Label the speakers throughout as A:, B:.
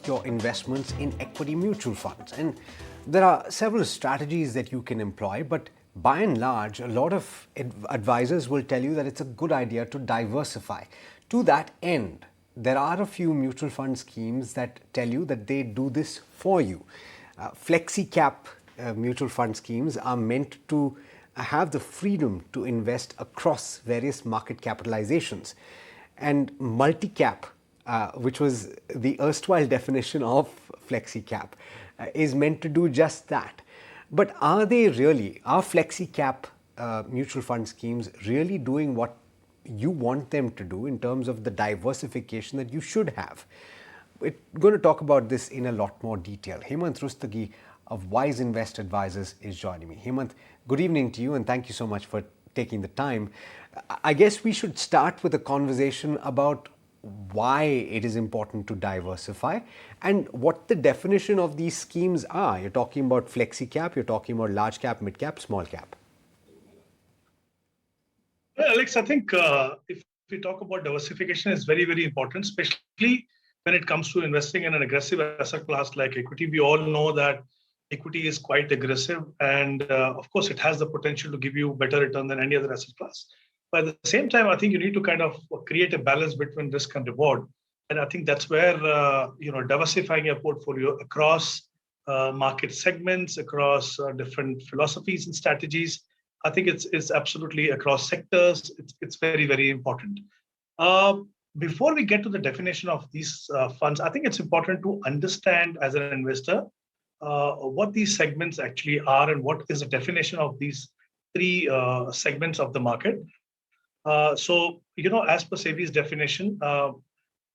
A: your investments in equity mutual funds. And there are several strategies that you can employ, but by and large, a lot of advisors will tell you that it's a good idea to diversify. To that end, there are a few mutual fund schemes that tell you that they do this for you. Flexi-cap mutual fund schemes are meant to have the freedom to invest across various market capitalizations. And multi-cap, which was the erstwhile definition of Flexi-cap, is meant to do just that. But are Flexi-cap mutual fund schemes really doing what you want them to do in terms of the diversification that you should have? We're going to talk about this in a lot more detail. Hemant Rustagi of WISEINVEST Advisors is joining me. Hemant, good evening to you, and thank you so much for taking the time. I guess we should start with a conversation about why it is important to diversify and what the definition of these schemes are. You're talking about flexi cap, you're talking about large cap, mid cap, small cap.
B: Well, Alex, I think if we talk about diversification, is very, very important, especially when it comes to investing in an aggressive asset class like equity. We all know that equity is quite aggressive, and of course, it has the potential to give you better return than any other asset class. But at the same time, I think you need to kind of create a balance between risk and reward, and I think that's where diversifying your portfolio across market segments, across different philosophies and strategies. I think it's absolutely across sectors. It's very, very important. Before we get to the definition of these funds, I think it's important to understand as an investor what these segments actually are and what is the definition of these three segments of the market. As per SEBI's definition, the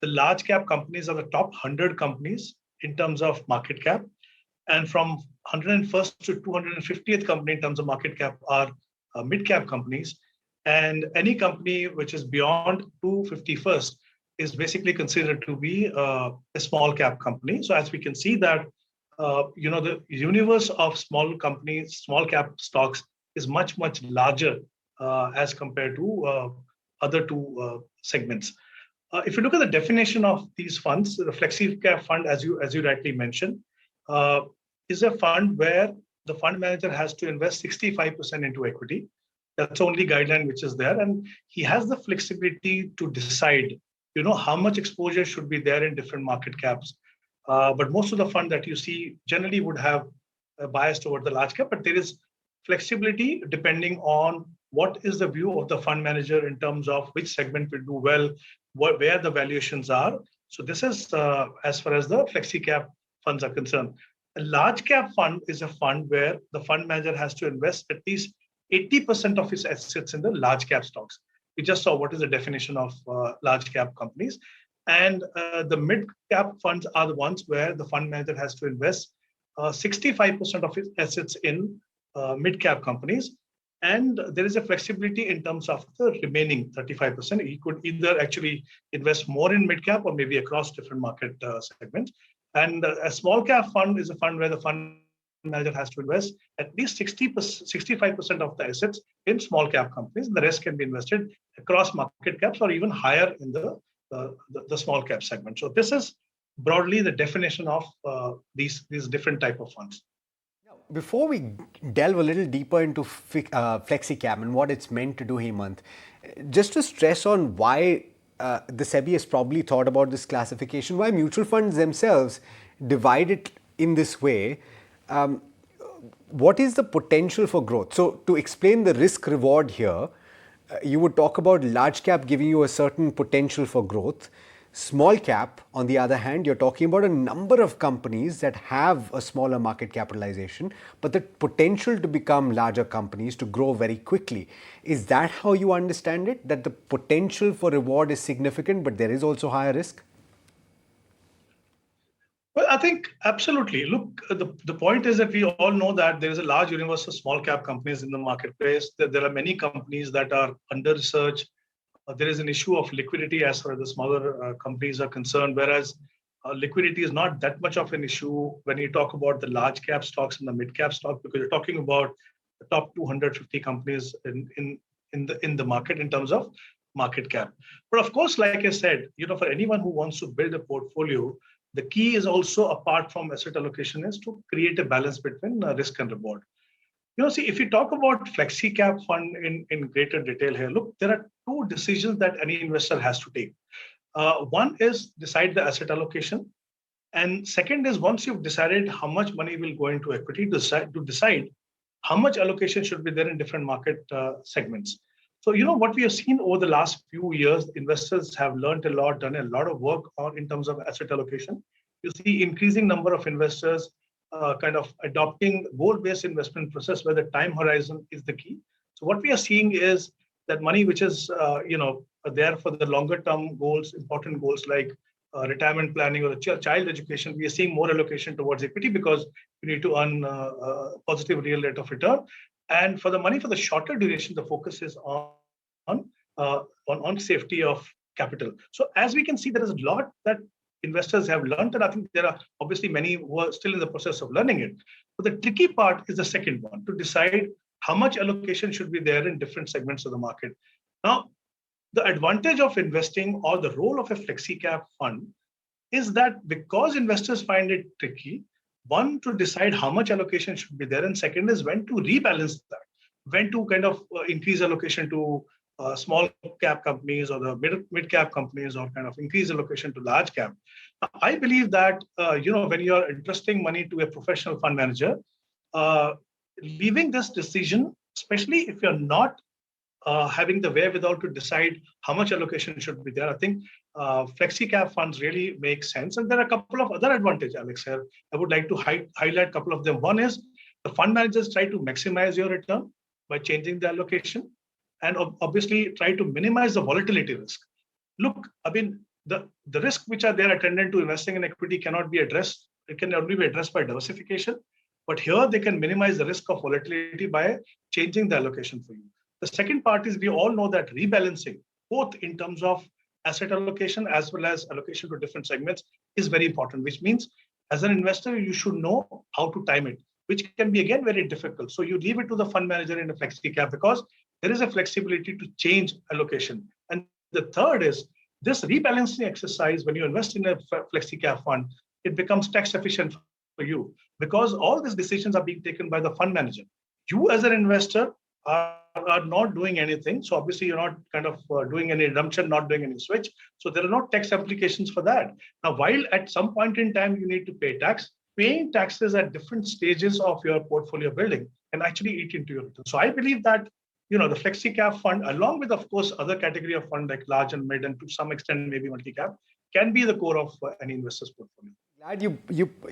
B: large cap companies are the top 100 companies in terms of market cap. And from 101st to 250th company in terms of market cap are mid-cap companies. And any company which is beyond 251st is basically considered to be a small cap company. So as we can see that, the universe of small companies, small cap stocks is much, much larger as compared to other two segments. If you look at the definition of these funds, the Flexi-cap fund, as you rightly mentioned, is a fund where the fund manager has to invest 65% into equity. That's the only guideline which is there. And he has the flexibility to decide, how much exposure should be there in different market caps. But most of the fund that you see generally would have a bias toward the large cap, but there is flexibility depending on what is the view of the fund manager in terms of which segment will do well, where the valuations are. So this is as far as the Flexi-cap funds are concerned. A large cap fund is a fund where the fund manager has to invest at least 80% of his assets in the large cap stocks. We just saw what is the definition of large cap companies. And the mid cap funds are the ones where the fund manager has to invest 65% of his assets in mid cap companies. And there is a flexibility in terms of the remaining 35%. He could either actually invest more in mid cap or maybe across different market segments. And a small cap fund is a fund where the fund manager has to invest at least 65% of the assets in small cap companies. And the rest can be invested across market caps or even higher in the small cap segment. So this is broadly the definition of these different type of funds.
A: Before we delve a little deeper into Flexi-cap and what it's meant to do, Hemant, just to stress on why the SEBI has probably thought about this classification, why mutual funds themselves divide it in this way. What is the potential for growth? So to explain the risk reward here, you would talk about large cap giving you a certain potential for growth. Small cap, on the other hand, you're talking about a number of companies that have a smaller market capitalization, but the potential to become larger companies, to grow very quickly. Is that how you understand it? That the potential for reward is significant, but there is also higher risk?
B: Well, I think absolutely. Look, the point is that we all know that there is a large universe of small cap companies in the marketplace. There are many companies that are under research. There is an issue of liquidity as far as the smaller companies are concerned, whereas liquidity is not that much of an issue when you talk about the large cap stocks and the mid cap stock, because you're talking about the top 250 companies in the market in terms of market cap. But of course, like I said, for anyone who wants to build a portfolio, the key is also, apart from asset allocation, is to create a balance between risk and reward. See, if you talk about Flexi-cap fund in greater detail here, look, there are two decisions that any investor has to take. One is decide the asset allocation. And second is, once you've decided how much money will go into equity, to decide how much allocation should be there in different market segments. So, what we have seen over the last few years, investors have learned a lot, done a lot of work on in terms of asset allocation. You see increasing number of investors kind of adopting goal-based investment process where the time horizon is the key. So what we are seeing is that money which is there for the longer term goals, important goals like retirement planning or the child education, we are seeing more allocation towards equity because you need to earn positive real rate of return. And for the money for the shorter duration, the focus is on safety of capital. So as we can see, there is a lot that investors have learned, and I think there are obviously many who are still in the process of learning it. But the tricky part is the second one, to decide how much allocation should be there in different segments of the market. Now, the advantage of investing or the role of a Flexi-cap fund is that because investors find it tricky, one, to decide how much allocation should be there, and second is when to rebalance that, when to kind of increase allocation to small cap companies or the mid cap companies, or kind of increase allocation to large cap. I believe that when you are entrusting money to a professional fund manager, leaving this decision, especially if you're not having the wherewithal to decide how much allocation should be there, I think Flexi-cap funds really make sense. And there are a couple of other advantages, Alex, here. I would like to highlight a couple of them. One is the fund managers try to maximize your return by changing the allocation, and obviously try to minimize the volatility risk. Look, I mean, the risks which are there attendant to investing in equity cannot be addressed. It can only be addressed by diversification. But here they can minimize the risk of volatility by changing the allocation for you. The second part is, we all know that rebalancing, both in terms of asset allocation as well as allocation to different segments, is very important, which means as an investor, you should know how to time it, which can be again very difficult. So you leave it to the fund manager in a Flexi-cap because there is a flexibility to change allocation. And the third is this rebalancing exercise. When you invest in a Flexi-cap fund, it becomes tax efficient for you because all these decisions are being taken by the fund manager. You as an investor are not doing anything. So obviously you're not kind of doing any redemption, not doing any switch. So there are no tax implications for that. Now, while at some point in time you need to pay tax, paying taxes at different stages of your portfolio building can actually eat into your return. So I believe that the Flexi-cap fund, along with, of course, other category of fund like large and mid, and to some extent maybe multi-cap, can be the core of any investor's portfolio.
A: Glad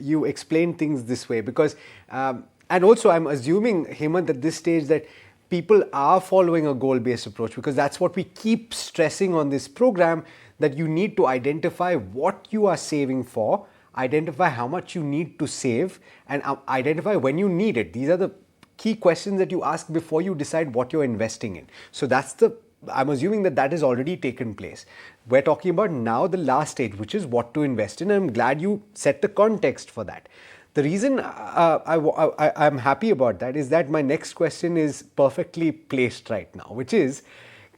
A: you explained things this way, because and also I'm assuming, Hemant, at this stage that people are following a goal-based approach, because that's what we keep stressing on this program, that you need to identify what you are saving for, identify how much you need to save, and identify when you need it. These are the key questions that you ask before you decide what you're investing in. So I'm assuming that is already taken place. We're talking about now the last stage, which is what to invest in. And I'm glad you set the context for that. The reason I'm happy about that is that my next question is perfectly placed right now, which is,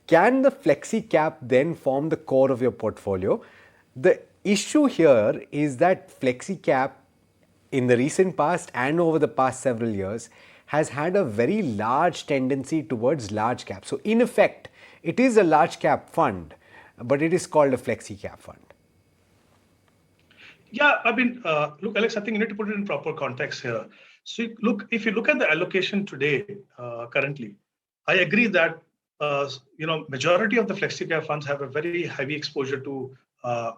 A: can the Flexi-cap then form the core of your portfolio? The issue here is that Flexi-cap in the recent past and over the past several years has had a very large tendency towards large cap. So in effect, it is a large cap fund, but it is called a Flexi-cap fund.
B: Yeah, I mean, look, Alex, I think you need to put it in proper context here. So look, if you look at the allocation today, currently, I agree that majority of the Flexi-cap funds have a very heavy exposure to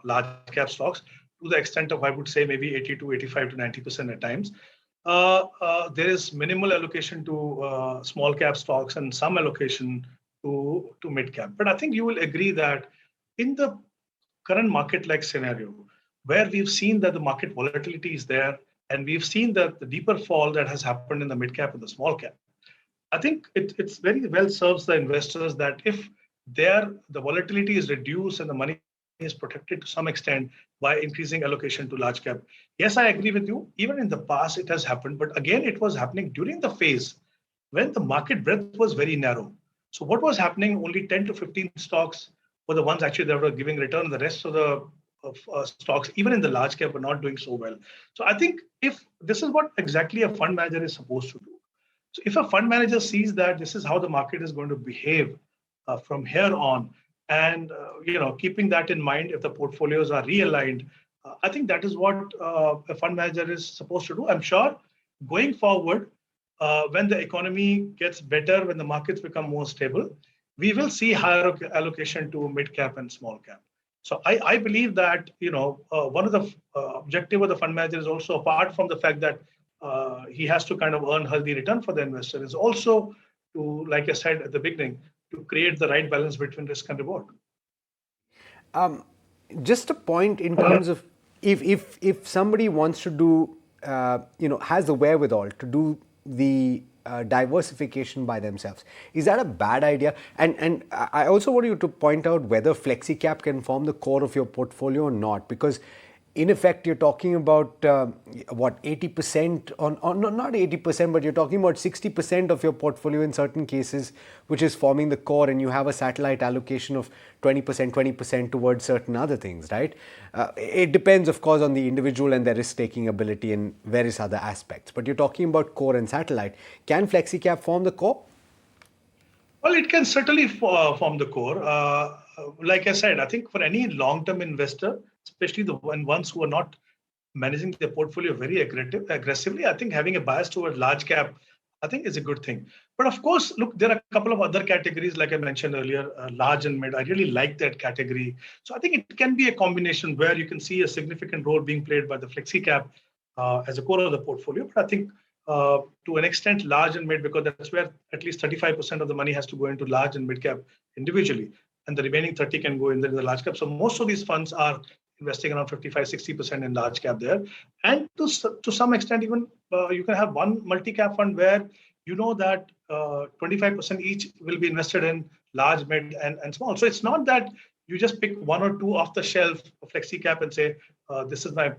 B: large cap stocks, to the extent of, I would say, maybe 80 to 85 to 90% at times. There is minimal allocation to small cap stocks and some allocation to mid cap. But I think you will agree that in the current market-like scenario, where we've seen that the market volatility is there, and we've seen that the deeper fall that has happened in the mid cap and the small cap, I think it's very well serves the investors that if the volatility is reduced and the money is protected to some extent by increasing allocation to large cap. Yes, I agree with you. Even in the past, it has happened. But again, it was happening during the phase when the market breadth was very narrow. So what was happening, only 10 to 15 stocks were the ones actually that were giving return. The rest of the stocks, even in the large cap, are not doing so well. So I think if this is what exactly a fund manager is supposed to do. So if a fund manager sees that this is how the market is going to behave from here on, and keeping that in mind, if the portfolios are realigned, I think that is what a fund manager is supposed to do. I'm sure going forward, when the economy gets better, when the markets become more stable, we will see higher allocation to mid cap and small cap. So I believe that one of the objective of the fund manager is also, apart from the fact that he has to kind of earn healthy return for the investor, is also to, like I said at the beginning, to create the right balance between risk and reward.
A: Just a point in terms of if somebody wants to do has the wherewithal to do the diversification by themselves, is that a bad idea? And I also want you to point out whether Flexicap can form the core of your portfolio or not, because in effect, you're talking about 80% on not 80%, but you're talking about 60% of your portfolio in certain cases, which is forming the core, and you have a satellite allocation of 20% towards certain other things, right? It depends, of course, on the individual and their risk-taking ability and various other aspects. But you're talking about core and satellite. Can Flexicap form the core?
B: Well, it can certainly form the core. Like I said, I think for any long-term investor, especially the ones who are not managing their portfolio very aggressively, I think having a bias toward large cap, I think is a good thing. But of course, look, there are a couple of other categories, like I mentioned earlier, large and mid. I really like that category. So I think it can be a combination where you can see a significant role being played by the Flexi-cap as a core of the portfolio. But I think to an extent, large and mid, because that's where at least 35% of the money has to go into large and mid cap individually, and the remaining 30 can go in the large cap. So most of these funds are investing around 55-60% in large cap there. And to some extent, even you can have one multi-cap fund where you know that 25% each will be invested in large, mid, and small. So it's not that you just pick one or two off the shelf of Flexi-cap and say, this is my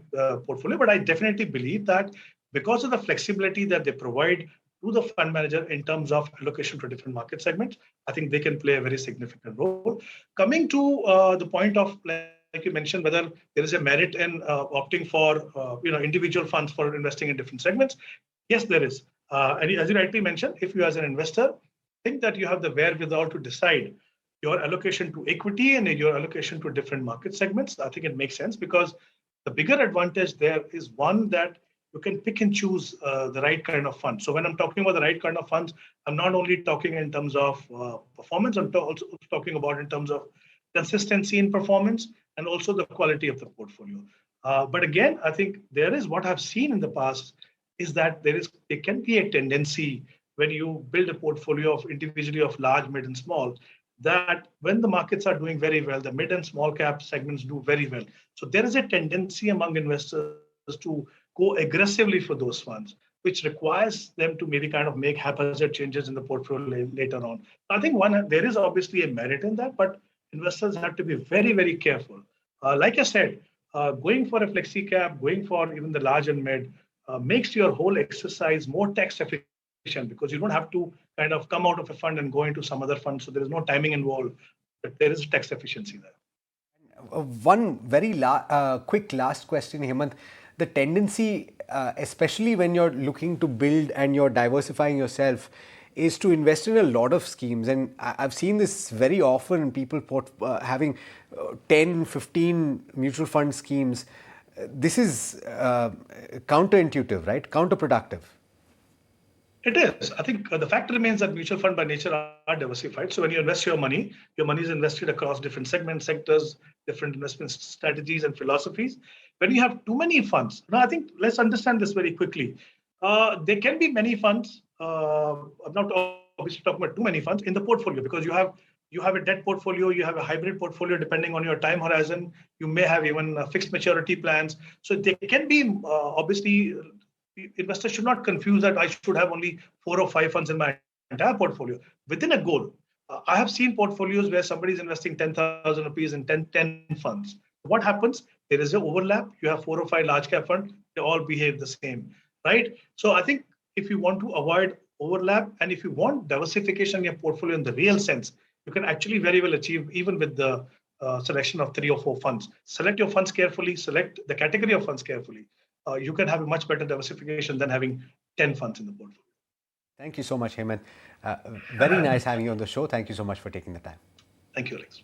B: portfolio. But I definitely believe that because of the flexibility that they provide to the fund manager in terms of allocation to different market segments, I think they can play a very significant role. Coming to the point of, like you mentioned, whether there is a merit in opting for individual funds for investing in different segments, yes, there is. And as you rightly mentioned, if you as an investor think that you have the wherewithal to decide your allocation to equity and your allocation to different market segments, I think it makes sense, because the bigger advantage there is one that you can pick and choose the right kind of fund. So when I'm talking about the right kind of funds, I'm not only talking in terms of performance, I'm also talking about in terms of consistency in performance and also the quality of the portfolio. But again, I think there is, what I've seen in the past is that there can be a tendency when you build a portfolio of individually of large, mid, and small, that when the markets are doing very well, the mid and small cap segments do very well. So there is a tendency among investors to go aggressively for those funds, which requires them to maybe kind of make haphazard changes in the portfolio later on. I think there is obviously a merit in that, but investors have to be very, very careful. Like I said, going for a flexi cap, going for even the large and mid, makes your whole exercise more tax efficient, because you don't have to kind of come out of a fund and go into some other fund. So there is no timing involved, but there is tax efficiency there.
A: One very quick last question, Hemant. The tendency, especially when you're looking to build and you're diversifying yourself, is to invest in a lot of schemes. And I've seen this very often, people having 10, 15 mutual fund schemes. This is counterintuitive, right? Counterproductive.
B: It is. I think the fact remains that mutual fund by nature are diversified. So when you invest your money is invested across different segments, sectors, different investment strategies and philosophies. When you have too many funds, now I think let's understand this very quickly. There can be many funds. I'm not obviously talking about too many funds in the portfolio, because you have a debt portfolio, you have a hybrid portfolio depending on your time horizon. You may have even fixed maturity plans. So there can be obviously. Investors should not confuse that I should have only 4 or 5 funds in my entire portfolio within a goal. I have seen portfolios where somebody is investing 10,000 rupees in 10 funds. What happens? There is an overlap. You have 4 or 5 large cap funds. They all behave the same, right? So I think if you want to avoid overlap and if you want diversification in your portfolio in the real sense, you can actually very well achieve even with the selection of 3 or 4 funds. Select your funds carefully, select the category of funds carefully. You can have a much better diversification than having 10 funds in the portfolio.
A: Thank you so much, Hemant. Very nice having you on the show. Thank you so much for taking the time.
B: Thank you, Alex.